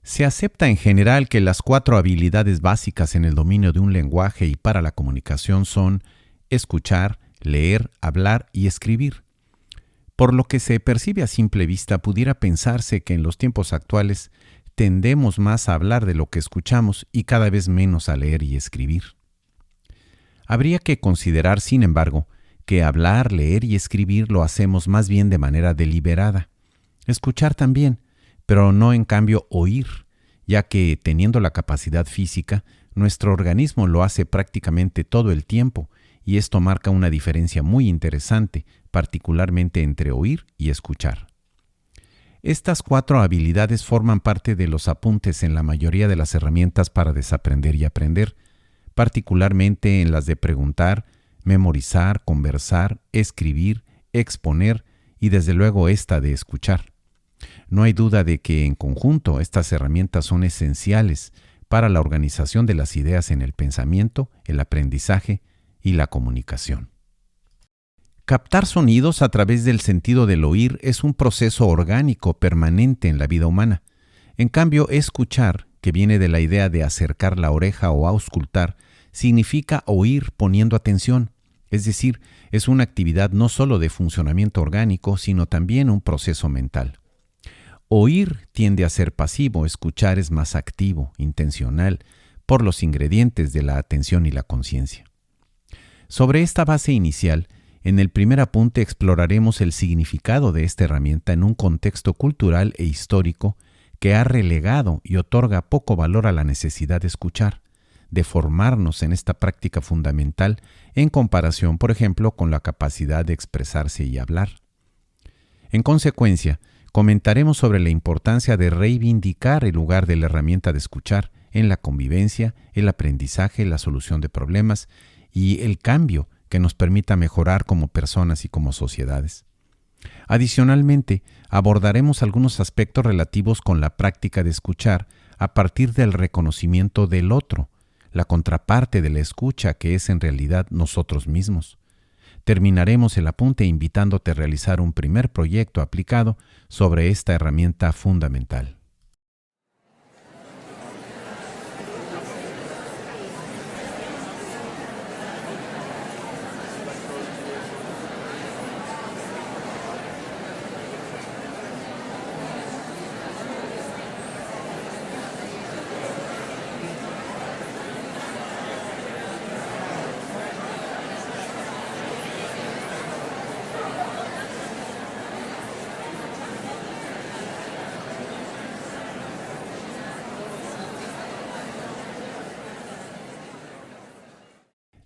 Se acepta en general que las 4 habilidades básicas en el dominio de un lenguaje y para la comunicación son escuchar, leer, hablar y escribir. Por lo que se percibe a simple vista, pudiera pensarse que en los tiempos actuales tendemos más a hablar de lo que escuchamos y cada vez menos a leer y escribir. Habría que considerar, sin embargo, que hablar, leer y escribir lo hacemos más bien de manera deliberada. Escuchar también, pero no en cambio oír, ya que teniendo la capacidad física, nuestro organismo lo hace prácticamente todo el tiempo, y esto marca una diferencia muy interesante, particularmente entre oír y escuchar. Estas 4 habilidades forman parte de los apuntes en la mayoría de las herramientas para desaprender y aprender, particularmente en las de preguntar, memorizar, conversar, escribir, exponer y desde luego esta de escuchar. No hay duda de que en conjunto estas herramientas son esenciales para la organización de las ideas en el pensamiento, el aprendizaje y la comunicación. Captar sonidos a través del sentido del oír es un proceso orgánico permanente en la vida humana. En cambio, escuchar, que viene de la idea de acercar la oreja o auscultar, significa oír poniendo atención, es decir, es una actividad no solo de funcionamiento orgánico, sino también un proceso mental. Oír tiende a ser pasivo, escuchar es más activo, intencional, por los ingredientes de la atención y la conciencia. Sobre esta base inicial, en el primer apunte exploraremos el significado de esta herramienta en un contexto cultural e histórico que ha relegado y otorga poco valor a la necesidad de escuchar, de formarnos en esta práctica fundamental en comparación, por ejemplo, con la capacidad de expresarse y hablar. En consecuencia, comentaremos sobre la importancia de reivindicar el lugar de la herramienta de escuchar en la convivencia, el aprendizaje, la solución de problemas y el cambio que nos permita mejorar como personas y como sociedades. Adicionalmente, abordaremos algunos aspectos relativos con la práctica de escuchar a partir del reconocimiento del otro, la contraparte de la escucha que es en realidad nosotros mismos. Terminaremos el apunte invitándote a realizar un primer proyecto aplicado sobre esta herramienta fundamental.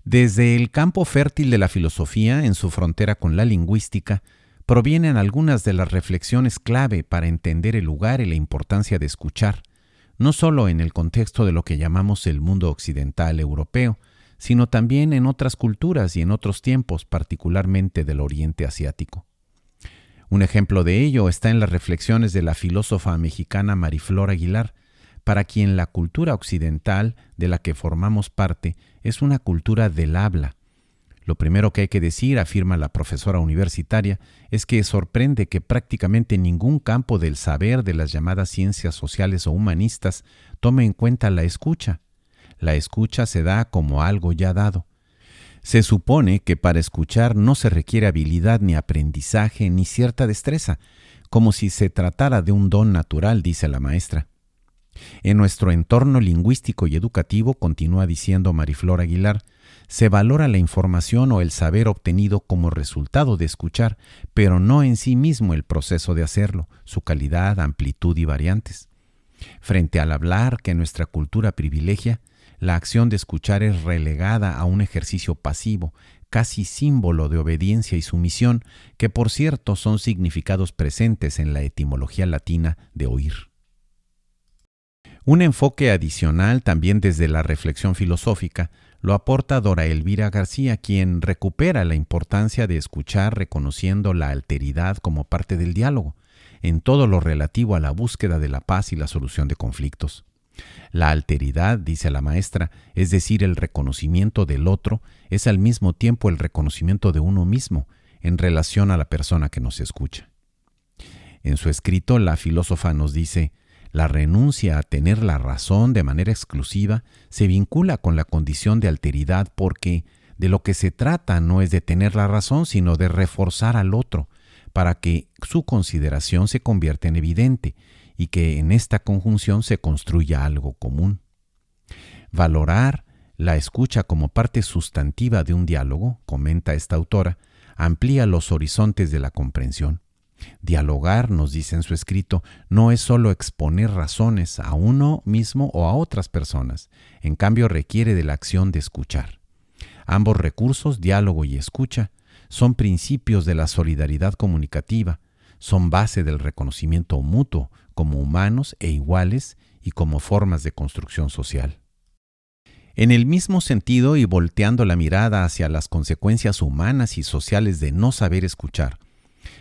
Desde el campo fértil de la filosofía, en su frontera con la lingüística, provienen algunas de las reflexiones clave para entender el lugar y la importancia de escuchar, no solo en el contexto de lo que llamamos el mundo occidental europeo, sino también en otras culturas y en otros tiempos, particularmente del Oriente Asiático. Un ejemplo de ello está en las reflexiones de la filósofa mexicana Mariflor Aguilar, para quien la cultura occidental de la que formamos parte es una cultura del habla. Lo primero que hay que decir, afirma la profesora universitaria, es que sorprende que prácticamente ningún campo del saber de las llamadas ciencias sociales o humanistas tome en cuenta la escucha. La escucha se da como algo ya dado. Se supone que para escuchar no se requiere habilidad ni aprendizaje ni cierta destreza, como si se tratara de un don natural, dice la maestra. En nuestro entorno lingüístico y educativo, continúa diciendo Mariflor Aguilar, se valora la información o el saber obtenido como resultado de escuchar, pero no en sí mismo el proceso de hacerlo, su calidad, amplitud y variantes. Frente al hablar que nuestra cultura privilegia, la acción de escuchar es relegada a un ejercicio pasivo, casi símbolo de obediencia y sumisión, que por cierto son significados presentes en la etimología latina de oír. Un enfoque adicional, también desde la reflexión filosófica, lo aporta Dora Elvira García, quien recupera la importancia de escuchar reconociendo la alteridad como parte del diálogo, en todo lo relativo a la búsqueda de la paz y la solución de conflictos. La alteridad, dice la maestra, es decir, el reconocimiento del otro, es al mismo tiempo el reconocimiento de uno mismo en relación a la persona que nos escucha. En su escrito, la filósofa nos dice: La renuncia a tener la razón de manera exclusiva se vincula con la condición de alteridad porque de lo que se trata no es de tener la razón, sino de reforzar al otro para que su consideración se convierta en evidente y que en esta conjunción se construya algo común. Valorar la escucha como parte sustantiva de un diálogo, comenta esta autora, amplía los horizontes de la comprensión. Dialogar, nos dice en su escrito, no es solo exponer razones a uno mismo o a otras personas, en cambio requiere de la acción de escuchar. Ambos recursos, diálogo y escucha, son principios de la solidaridad comunicativa, son base del reconocimiento mutuo como humanos e iguales y como formas de construcción social. En el mismo sentido y volteando la mirada hacia las consecuencias humanas y sociales de no saber escuchar,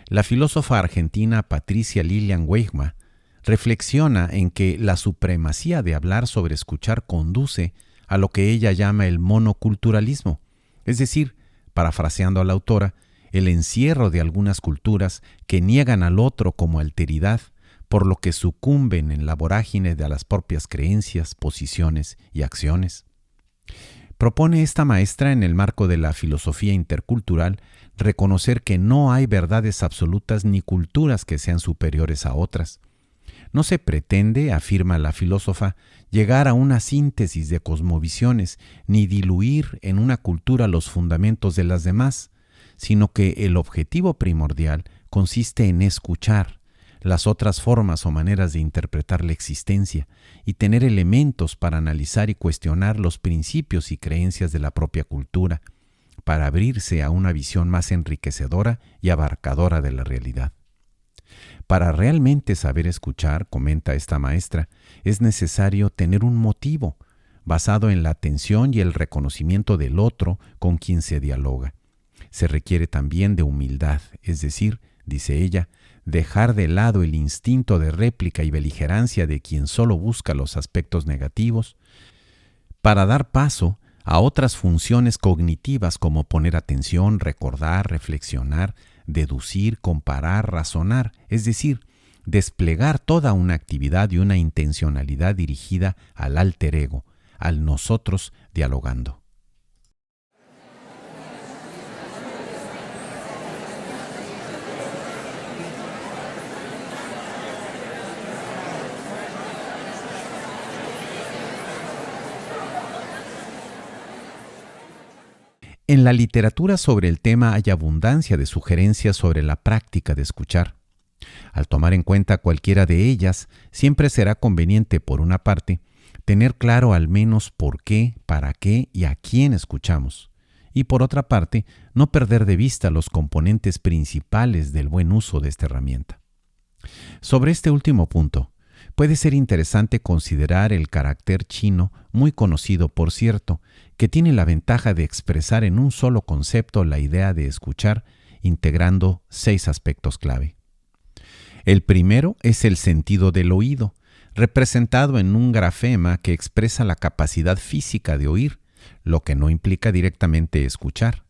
la filósofa argentina Patricia Lilian Weichmann reflexiona en que la supremacía de hablar sobre escuchar conduce a lo que ella llama el monoculturalismo, es decir, parafraseando a la autora, el encierro de algunas culturas que niegan al otro como alteridad, por lo que sucumben en la vorágine de las propias creencias, posiciones y acciones. Propone esta maestra en el marco de la filosofía intercultural reconocer que no hay verdades absolutas ni culturas que sean superiores a otras. No se pretende, afirma la filósofa, llegar a una síntesis de cosmovisiones ni diluir en una cultura los fundamentos de las demás, sino que el objetivo primordial consiste en escuchar las otras formas o maneras de interpretar la existencia y tener elementos para analizar y cuestionar los principios y creencias de la propia cultura, para abrirse a una visión más enriquecedora y abarcadora de la realidad. Para realmente saber escuchar, comenta esta maestra, es necesario tener un motivo basado en la atención y el reconocimiento del otro con quien se dialoga. Se requiere también de humildad, es decir, dice ella, dejar de lado el instinto de réplica y beligerancia de quien solo busca los aspectos negativos, para dar paso a otras funciones cognitivas como poner atención, recordar, reflexionar, deducir, comparar, razonar, es decir, desplegar toda una actividad y una intencionalidad dirigida al alter ego, al nosotros dialogando. En la literatura sobre el tema hay abundancia de sugerencias sobre la práctica de escuchar. Al tomar en cuenta cualquiera de ellas, siempre será conveniente, por una parte, tener claro al menos por qué, para qué y a quién escuchamos. Y por otra parte, no perder de vista los componentes principales del buen uso de esta herramienta. Sobre este último punto, puede ser interesante considerar el carácter chino, muy conocido por cierto, que tiene la ventaja de expresar en un solo concepto la idea de escuchar, integrando 6 aspectos clave. El primero es el sentido del oído, representado en un grafema que expresa la capacidad física de oír, lo que no implica directamente escuchar.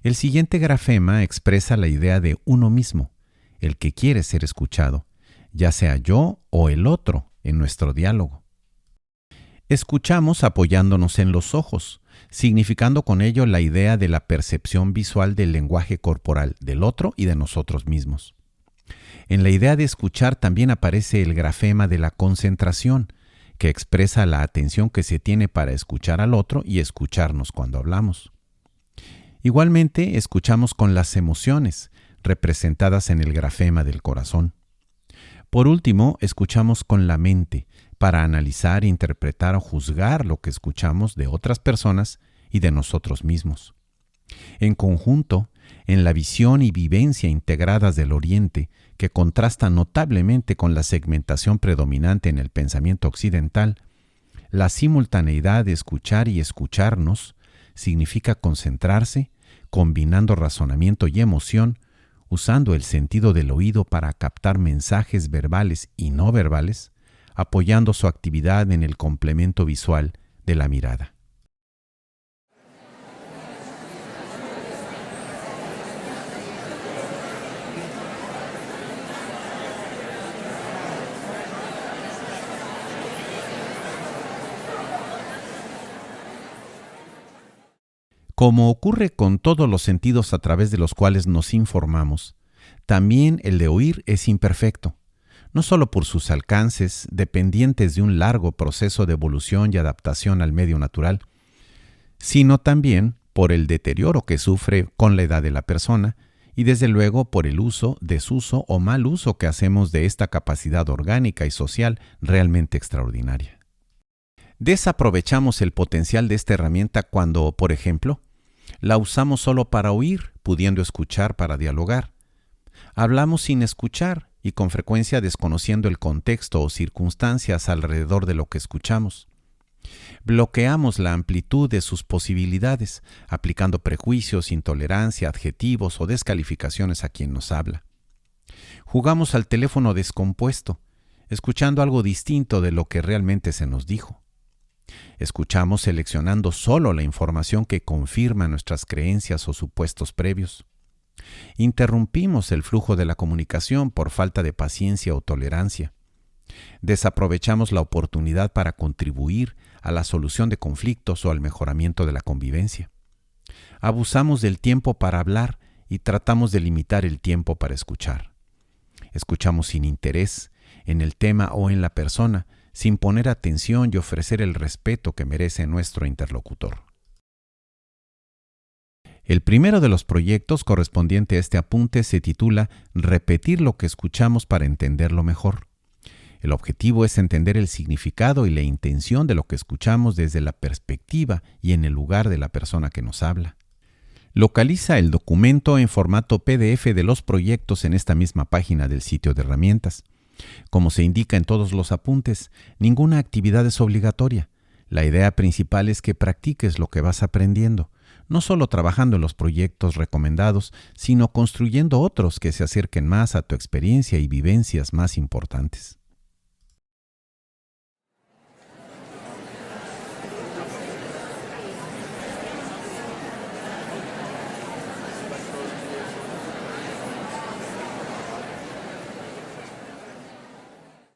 El siguiente grafema expresa la idea de uno mismo, el que quiere ser escuchado, ya sea yo o el otro en nuestro diálogo. Escuchamos apoyándonos en los ojos, significando con ello la idea de la percepción visual del lenguaje corporal del otro y de nosotros mismos. En la idea de escuchar también aparece el grafema de la concentración, que expresa la atención que se tiene para escuchar al otro y escucharnos cuando hablamos. Igualmente, escuchamos con las emociones, representadas en el grafema del corazón. Por último, escuchamos con la mente, para analizar, interpretar o juzgar lo que escuchamos de otras personas y de nosotros mismos. En conjunto, en la visión y vivencia integradas del Oriente, que contrasta notablemente con la segmentación predominante en el pensamiento occidental, la simultaneidad de escuchar y escucharnos significa concentrarse, combinando razonamiento y emoción, usando el sentido del oído para captar mensajes verbales y no verbales, apoyando su actividad en el complemento visual de la mirada. Como ocurre con todos los sentidos a través de los cuales nos informamos, también el de oír es imperfecto, no solo por sus alcances, dependientes de un largo proceso de evolución y adaptación al medio natural, sino también por el deterioro que sufre con la edad de la persona y desde luego por el uso, desuso o mal uso que hacemos de esta capacidad orgánica y social realmente extraordinaria. Desaprovechamos el potencial de esta herramienta cuando, por ejemplo, la usamos solo para oír, pudiendo escuchar para dialogar. Hablamos sin escuchar y con frecuencia desconociendo el contexto o circunstancias alrededor de lo que escuchamos. Bloqueamos la amplitud de sus posibilidades, aplicando prejuicios, intolerancia, adjetivos o descalificaciones a quien nos habla. Jugamos al teléfono descompuesto, escuchando algo distinto de lo que realmente se nos dijo. Escuchamos seleccionando solo la información que confirma nuestras creencias o supuestos previos. Interrumpimos el flujo de la comunicación por falta de paciencia o tolerancia. Desaprovechamos la oportunidad para contribuir a la solución de conflictos o al mejoramiento de la convivencia. Abusamos del tiempo para hablar y tratamos de limitar el tiempo para escuchar. Escuchamos sin interés en el tema o en la persona, sin poner atención y ofrecer el respeto que merece nuestro interlocutor. El primero de los proyectos correspondiente a este apunte se titula Repetir lo que escuchamos para entenderlo mejor. El objetivo es entender el significado y la intención de lo que escuchamos desde la perspectiva y en el lugar de la persona que nos habla. Localiza el documento en formato PDF de los proyectos en esta misma página del sitio de herramientas. Como se indica en todos los apuntes, ninguna actividad es obligatoria. La idea principal es que practiques lo que vas aprendiendo, no solo trabajando en los proyectos recomendados, sino construyendo otros que se acerquen más a tu experiencia y vivencias más importantes.